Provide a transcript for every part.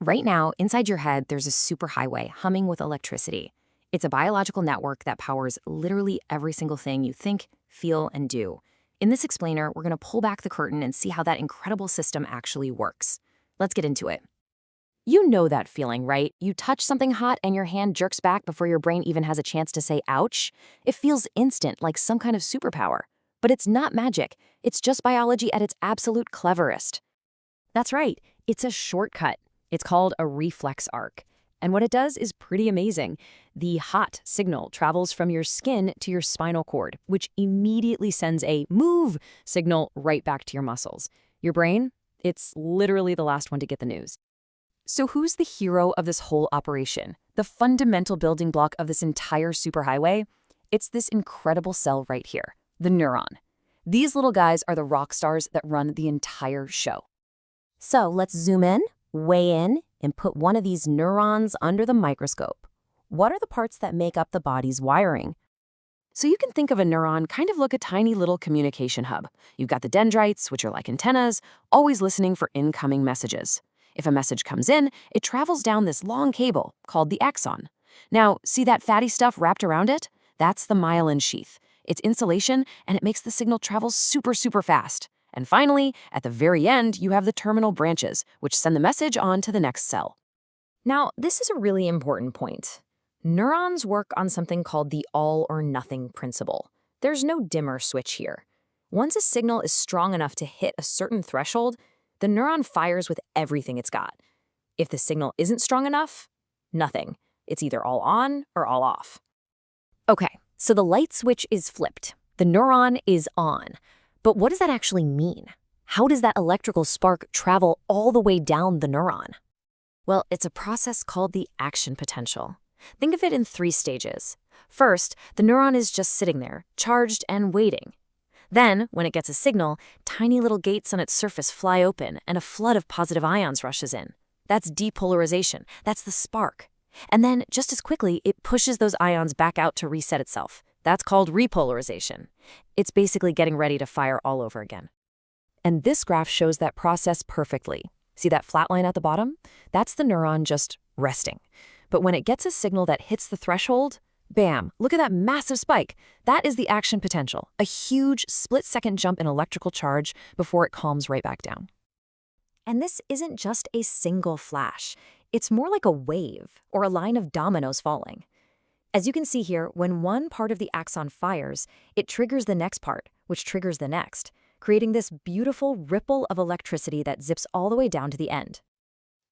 Right now, inside your head, there's a superhighway humming with electricity. It's a biological network that powers literally every single thing you think, feel, and do. In this explainer, we're going to pull back the curtain and see how that incredible system actually works. Let's get into it. You know that feeling, right? You touch something hot and your hand jerks back before your brain even has a chance to say ouch. It feels instant, like some kind of superpower. But it's not magic. It's just biology at its absolute cleverest. That's right. It's a shortcut. It's called a reflex arc. And what it does is pretty amazing. The hot signal travels from your skin to your spinal cord, which immediately sends a move signal right back to your muscles. Your brain, it's literally the last one to get the news. So who's the hero of this whole operation? The fundamental building block of this entire superhighway? It's this incredible cell right here, the neuron. These little guys are the rock stars that run the entire show. So let's zoom in, weigh in, and put one of these neurons under the microscope. What are the parts that make up the body's wiring? So you can think of a neuron kind of like a tiny little communication hub. You've got the dendrites, which are like antennas, always listening for incoming messages. If a message comes in, it travels down this long cable called the axon. Now, see that fatty stuff wrapped around it? That's the myelin sheath. It's insulation, and it makes the signal travel super, super fast. And finally, at the very end, you have the terminal branches, which send the message on to the next cell. Now, this is a really important point. Neurons work on something called the all-or-nothing principle. There's no dimmer switch here. Once a signal is strong enough to hit a certain threshold, the neuron fires with everything it's got. If the signal isn't strong enough, nothing. It's either all on or all off. Okay, so the light switch is flipped. The neuron is on. But what does that actually mean? How does that electrical spark travel all the way down the neuron? Well, it's a process called the action potential. Think of it in 3 stages. First, the neuron is just sitting there, charged and waiting. Then, when it gets a signal, tiny little gates on its surface fly open and a flood of positive ions rushes in. That's depolarization. That's the spark. And then, just as quickly, it pushes those ions back out to reset itself. That's called repolarization. It's basically getting ready to fire all over again. And this graph shows that process perfectly. See that flat line at the bottom? That's the neuron just resting. But when it gets a signal that hits the threshold, bam, look at that massive spike. That is the action potential, a huge split-second jump in electrical charge before it calms right back down. And this isn't just a single flash. It's more like a wave or a line of dominoes falling. As you can see here, when one part of the axon fires, it triggers the next part, which triggers the next, creating this beautiful ripple of electricity that zips all the way down to the end.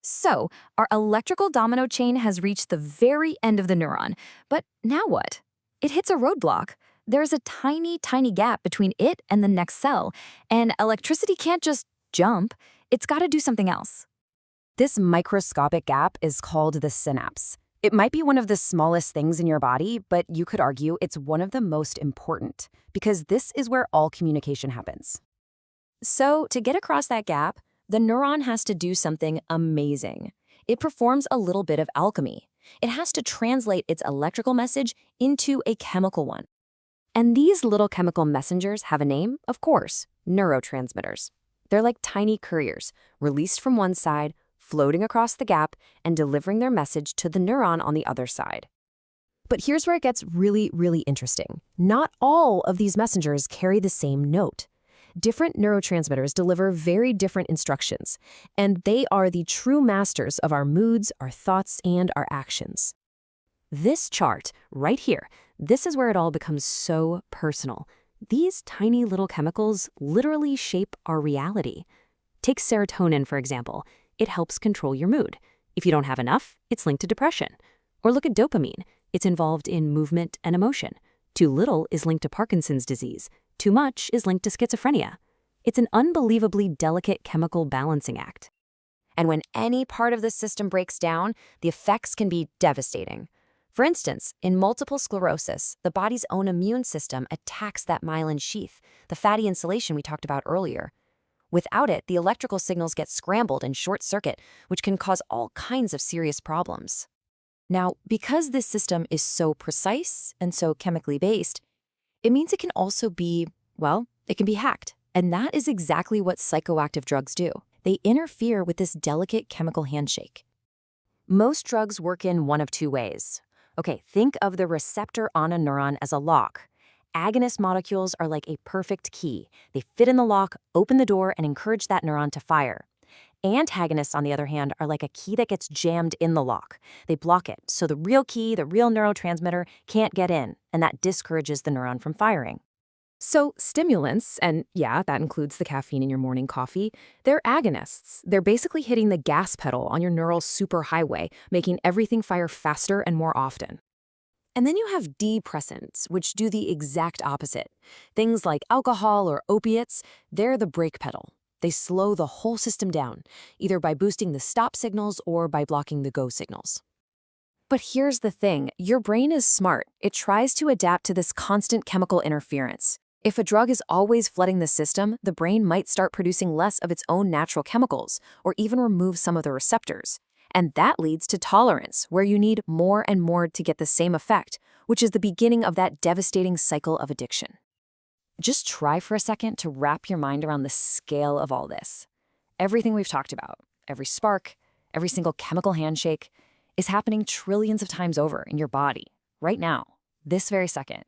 So, our electrical domino chain has reached the very end of the neuron. But now what? It hits a roadblock. There's a tiny, tiny gap between it and the next cell, and electricity can't just jump. It's got to do something else. This microscopic gap is called the synapse. It might be one of the smallest things in your body, but you could argue it's one of the most important, because this is where all communication happens. So, to get across that gap, the neuron has to do something amazing. It performs a little bit of alchemy. It has to translate its electrical message into a chemical one. And these little chemical messengers have a name, of course, neurotransmitters. They're like tiny couriers, released from one side, floating across the gap, and delivering their message to the neuron on the other side. But here's where it gets really, really interesting. Not all of these messengers carry the same note. Different neurotransmitters deliver very different instructions, and they are the true masters of our moods, our thoughts, and our actions. This chart, right here, this is where it all becomes so personal. These tiny little chemicals literally shape our reality. Take serotonin, for example. It helps control your mood. If you don't have enough, it's linked to depression. Or look at dopamine. It's involved in movement and emotion. Too little is linked to Parkinson's disease. Too much is linked to schizophrenia. It's an unbelievably delicate chemical balancing act. And when any part of the system breaks down, the effects can be devastating. For instance, in multiple sclerosis, the body's own immune system attacks that myelin sheath, the fatty insulation we talked about earlier. Without it, the electrical signals get scrambled and short-circuit, which can cause all kinds of serious problems. Now, because this system is so precise and so chemically based, it means it can also be, well, it can be hacked. And that is exactly what psychoactive drugs do. They interfere with this delicate chemical handshake. Most drugs work in one of two ways. Okay, think of the receptor on a neuron as a lock. Agonist molecules are like a perfect key. They fit in the lock, open the door, and encourage that neuron to fire. Antagonists, on the other hand, are like a key that gets jammed in the lock. They block it, so the real key, the real neurotransmitter, can't get in, and that discourages the neuron from firing. So stimulants, and yeah, that includes the caffeine in your morning coffee, they're agonists. They're basically hitting the gas pedal on your neural superhighway, making everything fire faster and more often. And then you have depressants, which do the exact opposite. Things like alcohol or opiates, they're the brake pedal. They slow the whole system down, either by boosting the stop signals or by blocking the go signals. But here's the thing, your brain is smart. It tries to adapt to this constant chemical interference. If a drug is always flooding the system, the brain might start producing less of its own natural chemicals, or even remove some of the receptors. And that leads to tolerance, where you need more and more to get the same effect, which is the beginning of that devastating cycle of addiction. Just try for a second to wrap your mind around the scale of all this. Everything we've talked about, every spark, every single chemical handshake, is happening trillions of times over in your body, right now, this very second.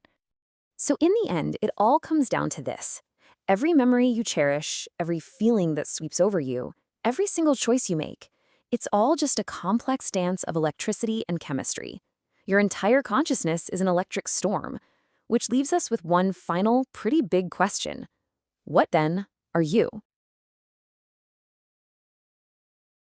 So in the end, it all comes down to this. Every memory you cherish, every feeling that sweeps over you, every single choice you make, it's all just a complex dance of electricity and chemistry. Your entire consciousness is an electric storm, which leaves us with one final, pretty big question. What then are you?